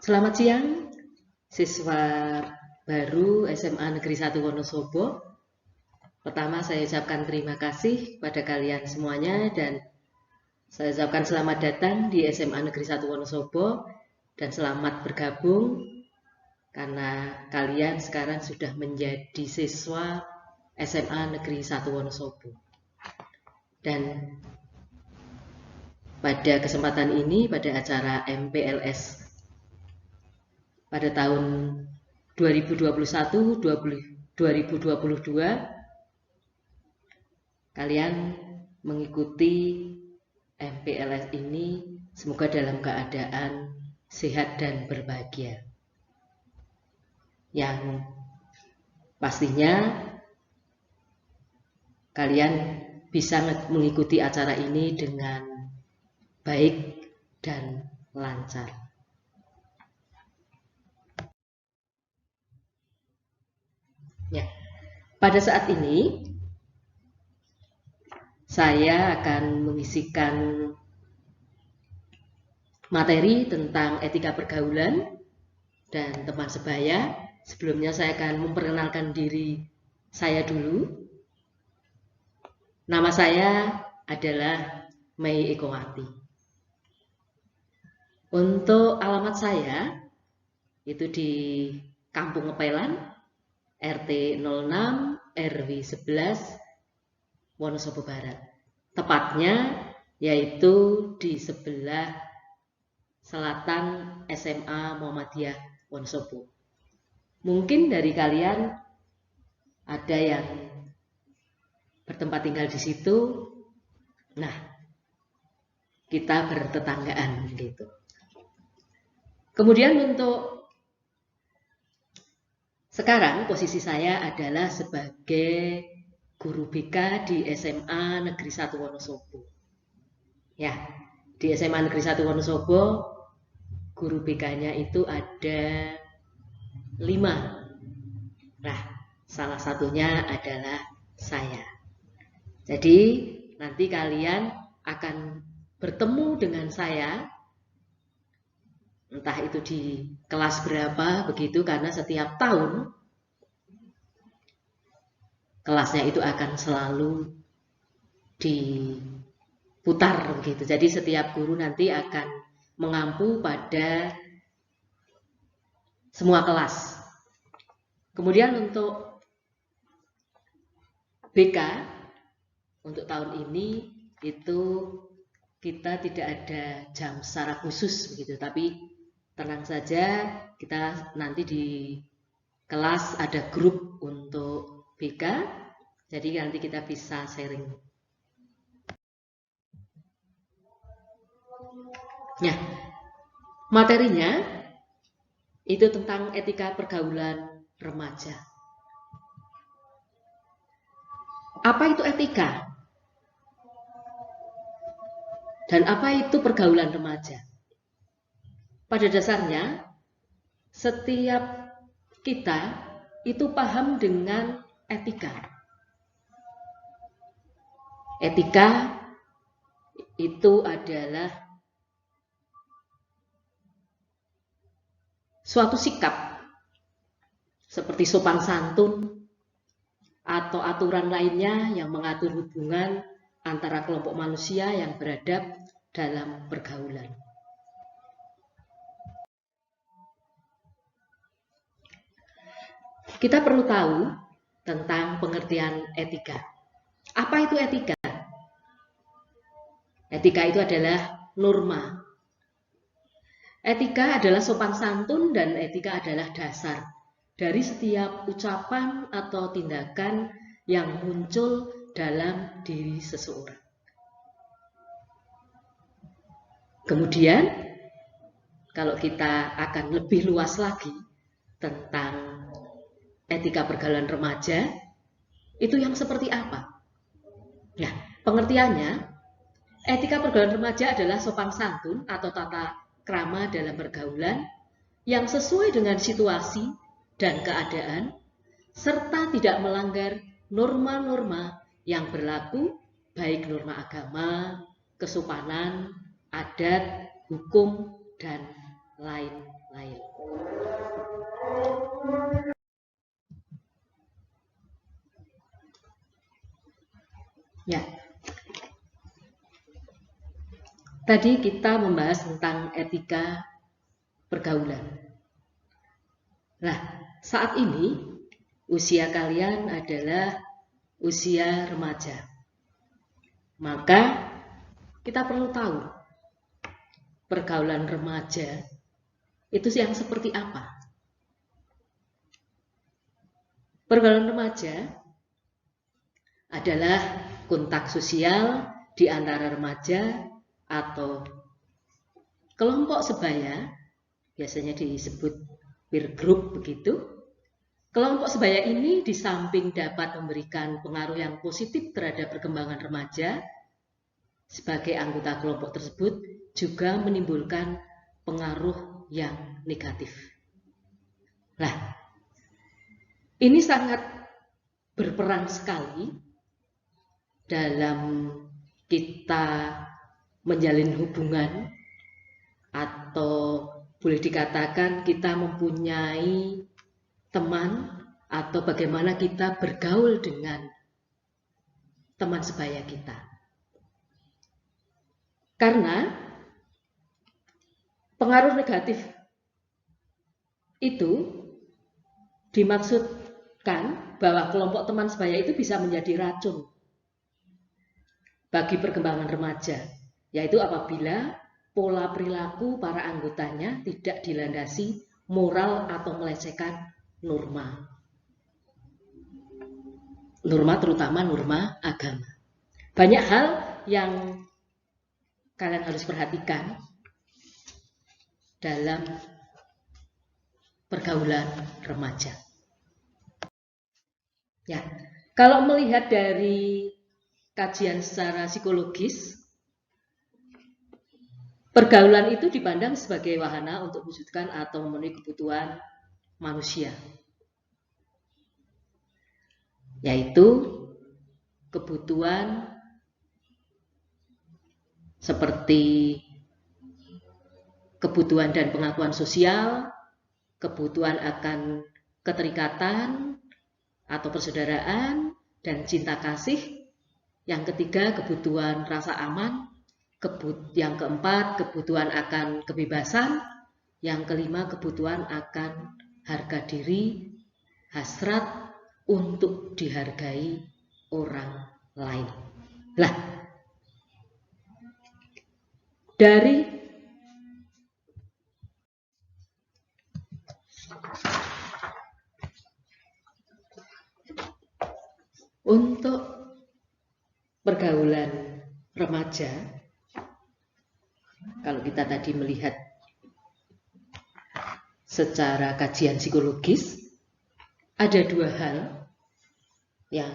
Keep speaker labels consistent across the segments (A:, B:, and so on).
A: Selamat siang, siswa baru SMA Negeri 1 Wonosobo. Pertama, saya ucapkan terima kasih pada kalian semuanya dan saya ucapkan selamat datang di SMA Negeri 1 Wonosobo dan selamat bergabung karena kalian sekarang sudah menjadi siswa SMA Negeri 1 Wonosobo. Dan pada kesempatan ini, pada acara MPLS pada tahun 2021-2022, kalian mengikuti MPLS ini semoga dalam keadaan sehat dan berbahagia. Yang pastinya kalian bisa mengikuti acara ini dengan baik dan lancar. Ya, pada saat ini saya akan mengisikan materi tentang etika pergaulan dan teman sebaya. Sebelumnya saya akan memperkenalkan diri saya dulu. Nama saya adalah Mei Ekowati. Untuk alamat saya itu di Kampung Ngepelan, RT 06, RW 11, Wonosobo Barat. Tepatnya yaitu di sebelah selatan SMA Muhammadiyah Wonosobo. Mungkin dari kalian ada yang bertempat tinggal di situ. Nah, kita bertetanggaan gitu. Kemudian untuk sekarang posisi saya adalah sebagai guru BK di SMA Negeri 1 Wonosobo. Ya, di SMA Negeri 1 Wonosobo guru BK-nya itu ada 5. Nah, salah satunya adalah saya. Jadi, nanti kalian akan bertemu dengan saya, entah itu di kelas berapa begitu, karena setiap tahun kelasnya itu akan selalu diputar begitu. Jadi setiap guru nanti akan mengampu pada semua kelas. Kemudian untuk BK untuk tahun ini itu kita tidak ada jam secara khusus begitu, tapi tenang saja, kita nanti di kelas ada grup untuk BK, jadi nanti kita bisa sharing. Nah, materinya itu tentang etika pergaulan remaja. Apa itu etika? Dan apa itu pergaulan remaja? Pada dasarnya, setiap kita itu paham dengan etika. Etika itu adalah suatu sikap seperti sopan santun atau aturan lainnya yang mengatur hubungan antara kelompok manusia yang beradab dalam pergaulan. Kita perlu tahu tentang pengertian etika. Apa itu etika? Etika itu adalah norma. Etika adalah sopan santun dan etika adalah dasar dari setiap ucapan atau tindakan yang muncul dalam diri seseorang. Kemudian, kalau kita akan lebih luas lagi tentang etika pergaulan remaja, itu yang seperti apa? Nah, pengertiannya, etika pergaulan remaja adalah sopan santun atau tata krama dalam pergaulan yang sesuai dengan situasi dan keadaan, serta tidak melanggar norma-norma yang berlaku, baik norma agama, kesopanan, adat, hukum, dan lain-lain. Ya, tadi kita membahas tentang etika pergaulan. Nah, saat ini usia kalian adalah usia remaja. Maka kita perlu tahu pergaulan remaja itu yang seperti apa. Pergaulan remaja adalah kontak sosial di antara remaja atau kelompok sebaya, biasanya disebut peer group begitu. Kelompok sebaya ini di samping dapat memberikan pengaruh yang positif terhadap perkembangan remaja, sebagai anggota kelompok tersebut juga menimbulkan pengaruh yang negatif. Nah, ini sangat berperan sekali dalam kita menjalin hubungan, atau boleh dikatakan kita mempunyai teman, atau bagaimana kita bergaul dengan teman sebaya kita. Karena pengaruh negatif itu dimaksudkan bahwa kelompok teman sebaya itu bisa menjadi racun bagi perkembangan remaja, yaitu apabila pola perilaku para anggotanya tidak dilandasi moral atau melecehkan norma. Norma terutama norma agama. Banyak hal yang kalian harus perhatikan dalam pergaulan remaja. Ya, kalau melihat dari kajian secara psikologis, pergaulan itu dipandang sebagai wahana untuk mewujudkan atau memenuhi kebutuhan manusia, yaitu kebutuhan seperti kebutuhan dan pengakuan sosial, kebutuhan akan keterikatan atau persaudaraan dan cinta kasih. Yang ketiga, kebutuhan rasa aman. Yang keempat, kebutuhan akan kebebasan. Yang kelima, kebutuhan akan harga diri, hasrat untuk dihargai orang lain. Lah, dari untuk pergaulan remaja, kalau kita tadi melihat secara kajian psikologis, ada dua hal yang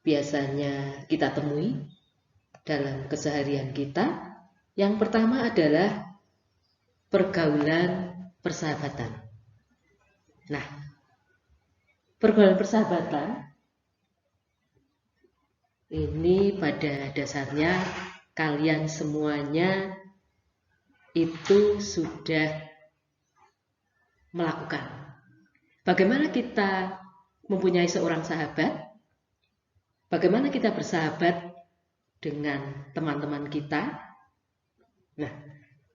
A: biasanya kita temui dalam keseharian kita. Yang pertama adalah pergaulan persahabatan. Nah, pergaulan persahabatan ini pada dasarnya kalian semuanya itu sudah melakukan. Bagaimana kita mempunyai seorang sahabat? Bagaimana kita bersahabat dengan teman-teman kita? Nah,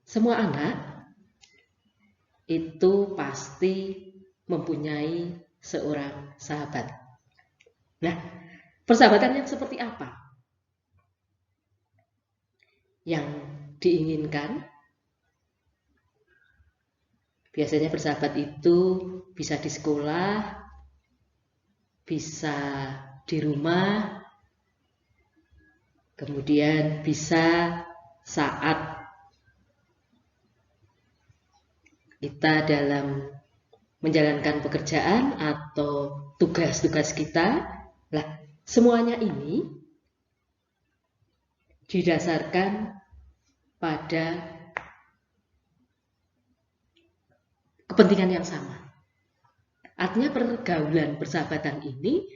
A: semua anak itu pasti mempunyai seorang sahabat. Nah, persahabatan yang seperti apa yang diinginkan? Biasanya bersahabat itu bisa di sekolah, bisa di rumah, kemudian bisa saat kita dalam menjalankan pekerjaan atau tugas-tugas kita. Lah, semuanya ini didasarkan pada kepentingan yang sama. Artinya pergaulan persahabatan ini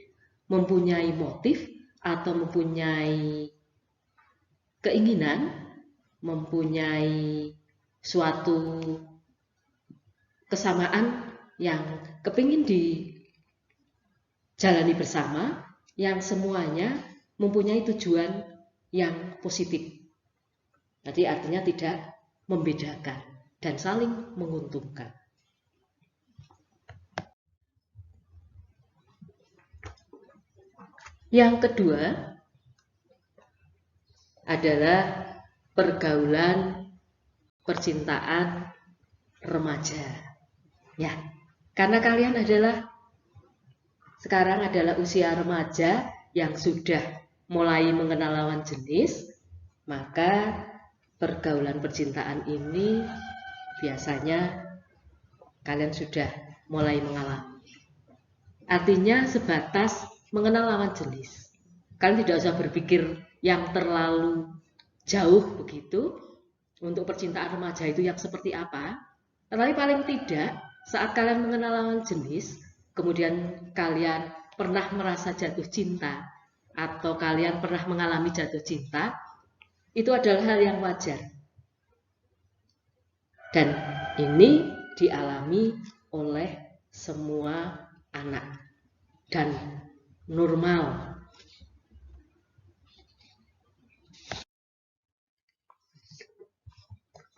A: mempunyai motif atau mempunyai keinginan, mempunyai suatu kesamaan yang kepingin dijalani bersama, yang semuanya mempunyai tujuan yang positif. Jadi artinya tidak membedakan dan saling menguntungkan. Yang kedua adalah pergaulan percintaan remaja. Ya, karena kalian sekarang adalah usia remaja yang sudah mulai mengenal lawan jenis, maka pergaulan percintaan ini biasanya kalian sudah mulai mengalami. Artinya sebatas mengenal lawan jenis. Kalian tidak usah berpikir yang terlalu jauh begitu untuk percintaan remaja itu yang seperti apa. Tetapi paling tidak saat kalian mengenal lawan jenis, kemudian kalian pernah merasa jatuh cinta atau kalian pernah mengalami jatuh cinta, itu adalah hal yang wajar. Dan ini dialami oleh semua anak dan normal.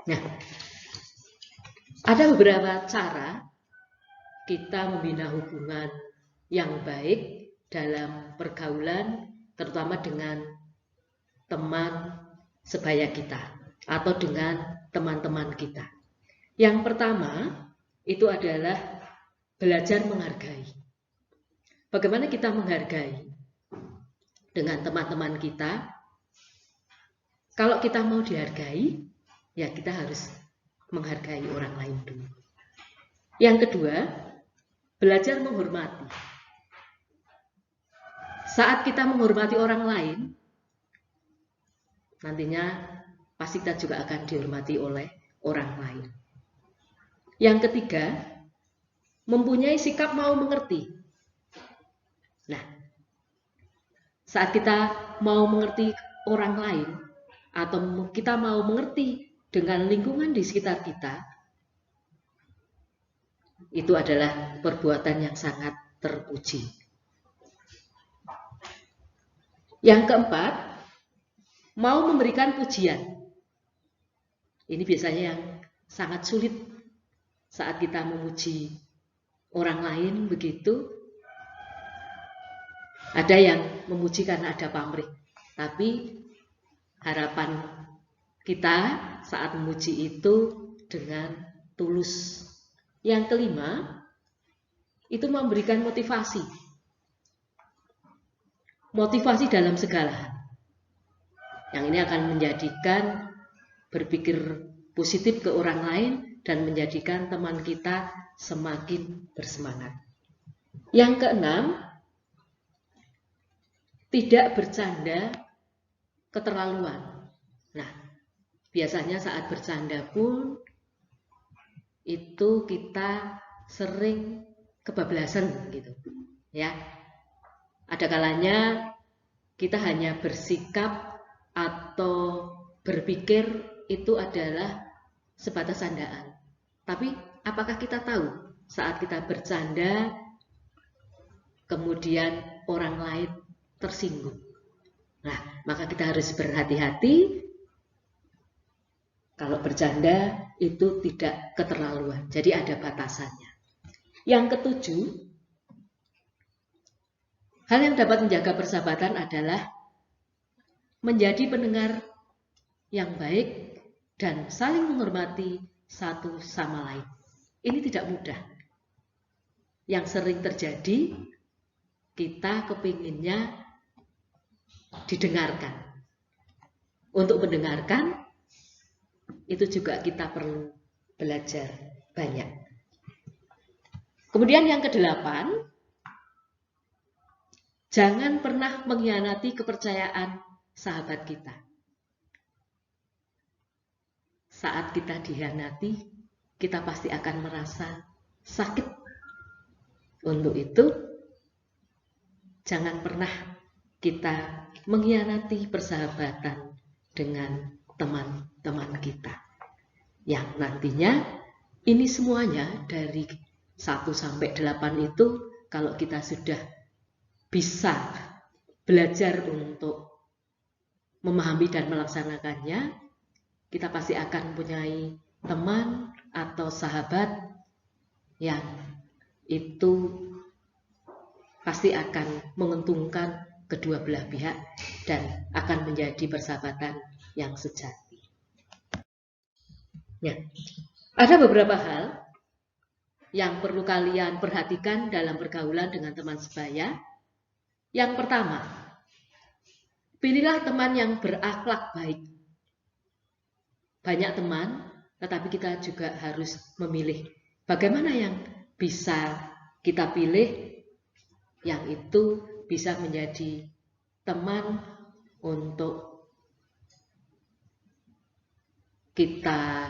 A: Nah, ada beberapa cara kita membina hubungan yang baik dalam pergaulan, terutama dengan teman sebaya kita atau dengan teman-teman kita. Yang pertama itu adalah belajar menghargai. Bagaimana kita menghargai dengan teman-teman kita? Kalau kita mau dihargai, ya kita harus menghargai orang lain dulu. Yang kedua, belajar menghormati. Saat kita menghormati orang lain, nantinya pasti kita juga akan dihormati oleh orang lain. Yang ketiga, mempunyai sikap mau mengerti. Nah, saat kita mau mengerti orang lain atau kita mau mengerti dengan lingkungan di sekitar kita, itu adalah perbuatan yang sangat terpuji. Yang keempat, mau memberikan pujian. Ini biasanya yang sangat sulit saat kita memuji orang lain begitu. Ada yang memuji karena ada pamrih, tapi harapan kita saat memuji itu dengan tulus. Yang kelima, itu memberikan motivasi. Motivasi dalam segala hal. Yang ini akan menjadikan berpikir positif ke orang lain dan menjadikan teman kita semakin bersemangat. Yang keenam, tidak bercanda keterlaluan. Nah, biasanya saat bercanda pun itu kita sering kebablasan gitu. Ya. Ada kalanya kita hanya bersikap atau berpikir itu adalah sebatas candaan. Tapi apakah kita tahu saat kita bercanda kemudian orang lain tersinggung? Nah, maka kita harus berhati-hati. Kalau bercanda itu tidak keterlaluan, jadi ada batasannya. Yang ketujuh, hal yang dapat menjaga persahabatan adalah menjadi pendengar yang baik dan saling menghormati satu sama lain. Ini tidak mudah. Yang sering terjadi, kita kepinginnya didengarkan. Untuk mendengarkan, itu juga kita perlu belajar banyak. Kemudian yang kedelapan, jangan pernah mengkhianati kepercayaan sahabat kita. Saat kita dikhianati, kita pasti akan merasa sakit. Untuk itu, jangan pernah kita mengkhianati persahabatan dengan teman-teman kita. Yang nantinya ini semuanya dari 1 sampai 8 itu kalau kita sudah bisa belajar untuk memahami dan melaksanakannya, kita pasti akan mempunyai teman atau sahabat yang itu pasti akan menguntungkan kedua belah pihak dan akan menjadi persahabatan yang sejati. Ya, ada beberapa hal yang perlu kalian perhatikan dalam pergaulan dengan teman sebaya. Yang pertama, pilihlah teman yang berakhlak baik. Banyak teman, tetapi kita juga harus memilih bagaimana yang bisa kita pilih yang itu bisa menjadi teman untuk kita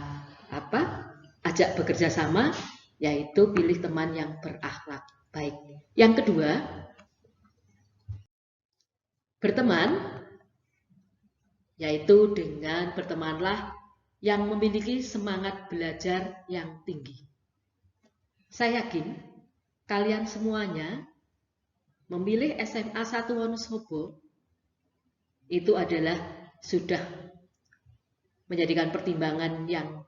A: ajak bekerja sama, yaitu pilih teman yang berakhlak baik. Yang kedua, berteman, yaitu dengan bertemanlah yang memiliki semangat belajar yang tinggi. Saya yakin kalian semuanya memilih SMA 1 Wonosobo itu adalah sudah menjadikan pertimbangan yang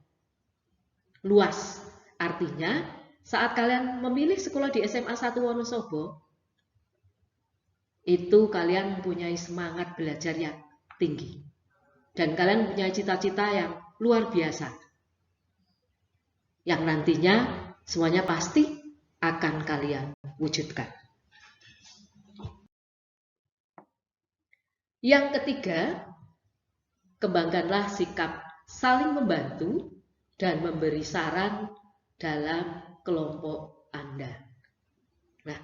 A: luas. Artinya, saat kalian memilih sekolah di SMA 1 Wonosobo, itu kalian mempunyai semangat belajar yang tinggi. Dan kalian mempunyai cita-cita yang luar biasa. Yang nantinya semuanya pasti akan kalian wujudkan. Yang ketiga, kembangkanlah sikap saling membantu dan memberi saran dalam kelompok Anda. Nah,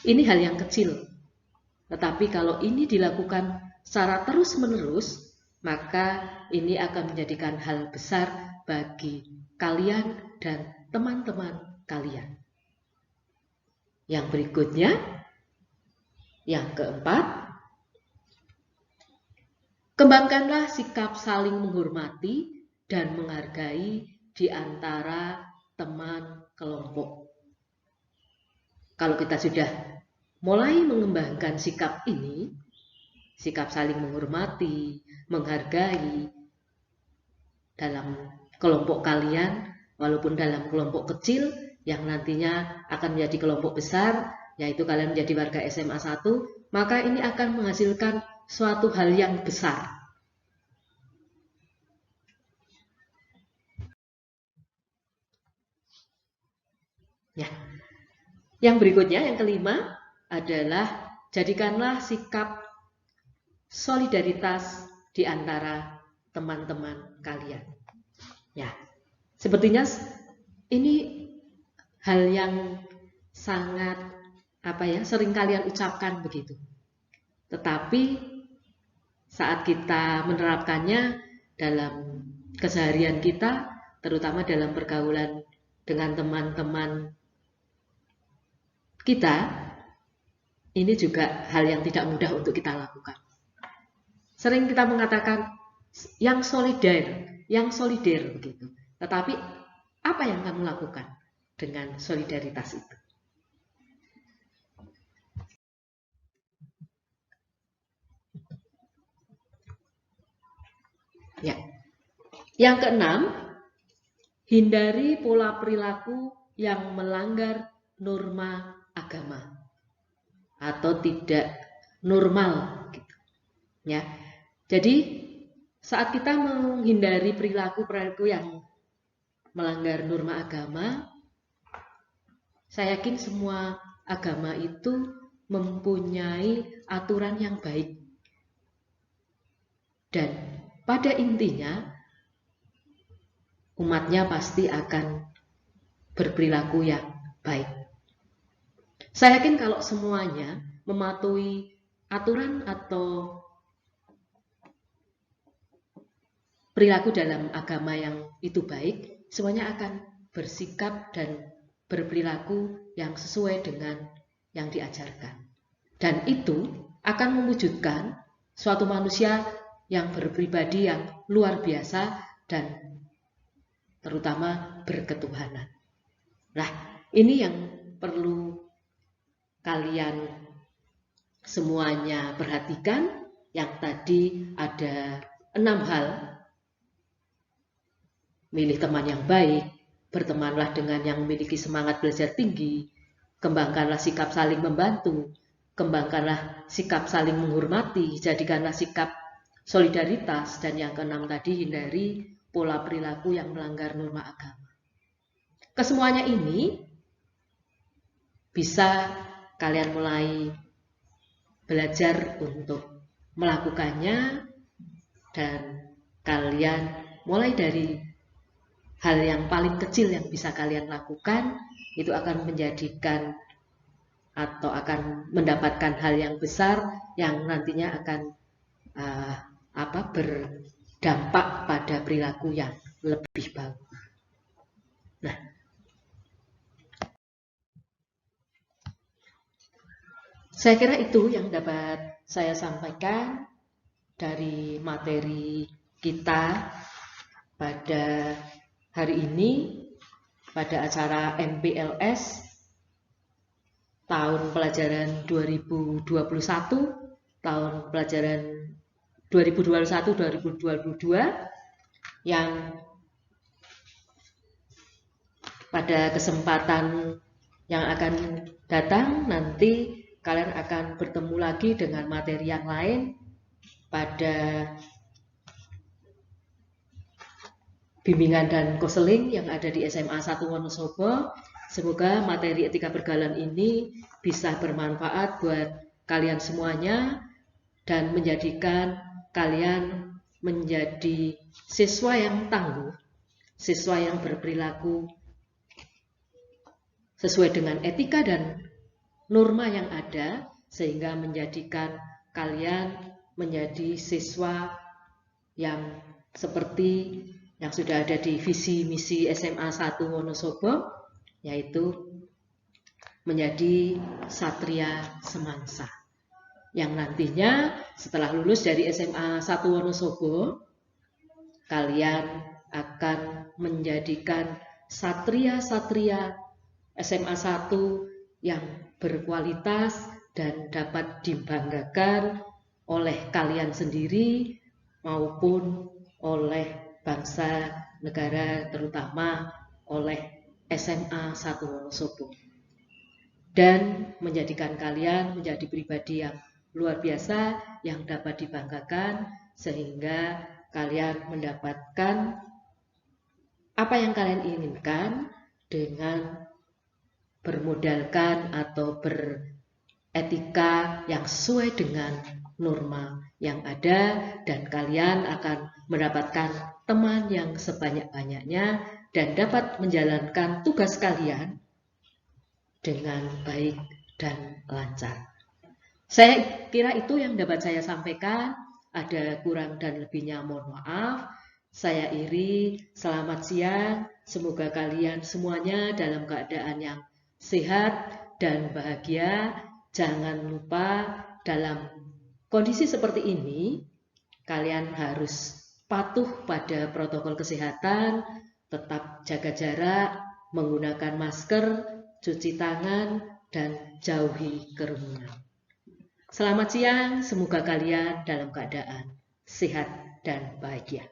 A: ini hal yang kecil. Tetapi kalau ini dilakukan secara terus-menerus, maka ini akan menjadikan hal besar bagi kalian dan teman-teman kalian. Yang berikutnya, yang keempat, kembangkanlah sikap saling menghormati dan menghargai di antara teman kelompok. Kalau kita sudah mulai mengembangkan sikap ini, sikap saling menghormati, menghargai dalam kelompok kalian, walaupun dalam kelompok kecil yang nantinya akan menjadi kelompok besar, yaitu kalian menjadi warga SMA 1, maka ini akan menghasilkan suatu hal yang besar. Ya. Yang berikutnya, yang kelima adalah jadikanlah sikap solidaritas di antara teman-teman kalian. Ya, sepertinya ini hal yang sangat sering kalian ucapkan begitu. Tetapi saat kita menerapkannya dalam keseharian kita, terutama dalam pergaulan dengan teman-teman kita, ini juga hal yang tidak mudah untuk kita lakukan. Sering kita mengatakan yang solider begitu. Tetapi apa yang kamu lakukan dengan solidaritas itu? Ya. Yang keenam, hindari pola perilaku yang melanggar norma agama atau tidak normal gitu. Ya. Jadi saat kita menghindari perilaku-perilaku yang melanggar norma agama, saya yakin semua agama itu mempunyai aturan yang baik. Dan pada intinya, umatnya pasti akan berperilaku yang baik. Saya yakin kalau semuanya mematuhi aturan atau perilaku dalam agama yang itu baik, semuanya akan bersikap dan berperilaku yang sesuai dengan yang diajarkan. Dan itu akan mewujudkan suatu manusia yang berpribadi yang luar biasa dan terutama berketuhanan. Nah, ini yang perlu kalian semuanya perhatikan. Yang tadi ada 6 hal. Milih teman yang baik, bertemanlah dengan yang memiliki semangat belajar tinggi, kembangkanlah sikap saling membantu, kembangkanlah sikap saling menghormati, jadikanlah sikap solidaritas, dan yang keenam tadi, hindari pola perilaku yang melanggar norma agama. Kesemuanya ini bisa kalian mulai belajar untuk melakukannya, dan kalian mulai dari hal yang paling kecil yang bisa kalian lakukan, itu akan menjadikan atau akan mendapatkan hal yang besar yang nantinya akan berdampak pada perilaku yang lebih baik. Nah, saya kira itu yang dapat saya sampaikan dari materi kita pada hari ini pada acara MPLS tahun pelajaran 2021, tahun pelajaran 2021-2022, yang pada kesempatan yang akan datang nanti kalian akan bertemu lagi dengan materi yang lain pada bimbingan dan konseling yang ada di SMA 1 Wonosobo. Semoga materi etika pergaulan ini bisa bermanfaat buat kalian semuanya dan menjadikan kalian menjadi siswa yang tangguh, siswa yang berperilaku sesuai dengan etika dan norma yang ada, sehingga menjadikan kalian menjadi siswa yang seperti yang sudah ada di visi misi SMA 1 Wonosobo, yaitu menjadi satria semansa, yang nantinya setelah lulus dari SMA 1 Wonosobo, kalian akan menjadikan satria-satria SMA 1 yang berkualitas dan dapat dibanggakan oleh kalian sendiri maupun oleh bangsa negara, terutama oleh SMA 1 Wonosobo, dan menjadikan kalian menjadi pribadi yang luar biasa yang dapat dibanggakan, sehingga kalian mendapatkan apa yang kalian inginkan dengan bermodalkan atau beretika yang sesuai dengan norma yang ada, dan kalian akan mendapatkan teman yang sebanyak-banyaknya dan dapat menjalankan tugas kalian dengan baik dan lancar. Saya kira itu yang dapat saya sampaikan. Ada kurang dan lebihnya mohon maaf. Saya iri, selamat siang. Semoga kalian semuanya dalam keadaan yang sehat dan bahagia. Jangan lupa dalam kondisi seperti ini, kalian harus patuh pada protokol kesehatan, tetap jaga jarak, menggunakan masker, cuci tangan, dan jauhi kerumunan. Selamat siang, semoga kalian dalam keadaan sehat dan bahagia.